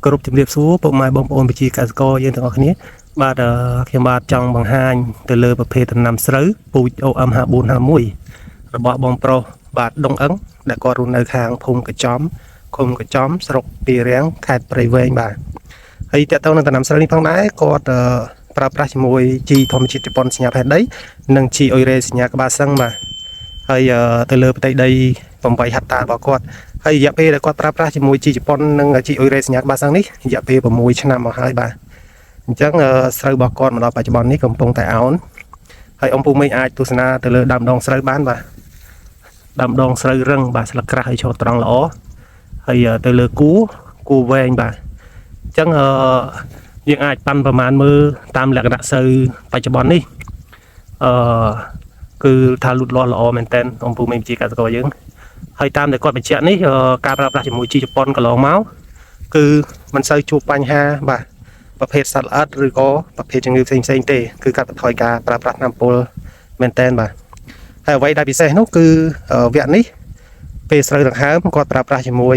គ្រប់ជំរាបសួរពុកម៉ែបងប្អូនប្រជាកសិករយើងទាំងអស់គ្នាបាទខ្ញុំបាទចង់បង្ហាញទៅលើប្រភេទដំណាំស្រូវពូជ OM5451 របស់បងប្រុសបាទដងអឹងដែលគាត់រស់នៅខាងភូមិកញ្ចំឃុំកញ្ចំស្រុកពីរាំងខេត្តព្រៃវែងបាទហើយតើតើនឹងដំណាំស្រូវនេះផងដែរគាត់ប្រើប្រាស់ជាមួយជីធម្មជាតិជប៉ុនសញ្ញាផែនដីនិងជីអ៊ុយរ៉េសញ្ញាក្បាលសឹងបាទហើយទៅលើផ្ទៃដី8ហិកតារបស់គាត់ហើយរយៈពេលដែលគាត់ប្រើប្រាស់ជាមួយជីជប៉ុននិងជីអ៊ុយរ៉េសញ្ញាក្បាលសឹងនេះរយៈពេល6ឆ្នាំមកហើយបាទអញ្ចឹងស្រូវរបស់គាត់មកដល់បច្ចុប្បន្ននេះកំពុងតែអោនហើយôngពូមីងអាចទស្សនាទៅលើដើមដងស្រូវបានបាទដើមដងស្រូវរឹងបាទស្លឹកក្រាស់ហើយឈរត្រង់ល្អហើយទៅលើគូវែងបាទអញ្ចឹងយើងអាចប៉ាន់ប្រមាណមើលតាមលក្ខណៈស្រូវបច្ចុប្បន្ននេះគឺថាលូតលាស់ល្អមែនតើôngពូមីងជាកសិករយើងហើយតាមដែលគាត់បញ្ជាក់នេះការប្រើប្រាស់ជាមួយជីជប៉ុនកន្លងមកគឺមិនសូវជួបបញ្ហាបាទប្រភេទសត្វល្អិតឬក៏ប្រភេទជំងឺផ្សេងទេគឺកាត់បន្ថយការប្រើប្រាស់ថ្នាំពុលមែនតើបាទហើយអ្វីដែលពិសេសនោះគឺវគ្គនេះពេលស្រូវដង្ហើមគាត់ប្រើប្រាស់ជាមួយ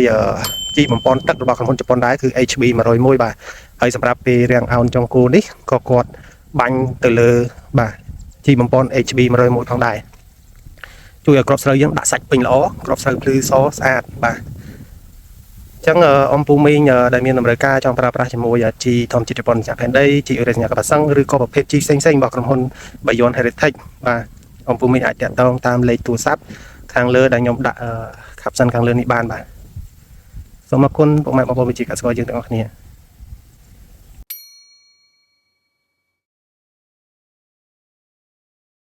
ជីបំពន់ទឹករបស់ក្រុមហ៊ុនជប៉ុនដែរគឺ HB 101បាទហើយសម្រាប់ពេលរាំងអោនចុងគូនេះក៏គាត់បាញ់ទៅលើបាទជីបំពន់ HB 101ផងដែរជួយឲ្យគ្រាប់ស្រូវយើងដាក់សាច់ពេញល្អគ្រាប់ស្រូវភ្លឺសស្អាតបាទអញ្ចឹងអំពូមីងដែលមានតម្រូវការចង់ប្រើប្រាស់ជាមួយជីធម្មជាតិជប៉ុនសញ្ញាផែនដីជីអ៊ុយរ៉េសញ្ញាក្បាលសឹងឬក៏ប្រភេទជីផ្សេងរបស់ក្រុមហ៊ុន Bayon Heritage បាទអំពូមីងអាចតាក់ទងតាមលេខទូរស័ព្ទខាងលើដែលខ្ញុំដាក់captionខាងលើនេះបានបាទសូមអរគុណពុកម៉ែបងប្អូនប្រជាកសិករយើងទាំងអស់គ្នា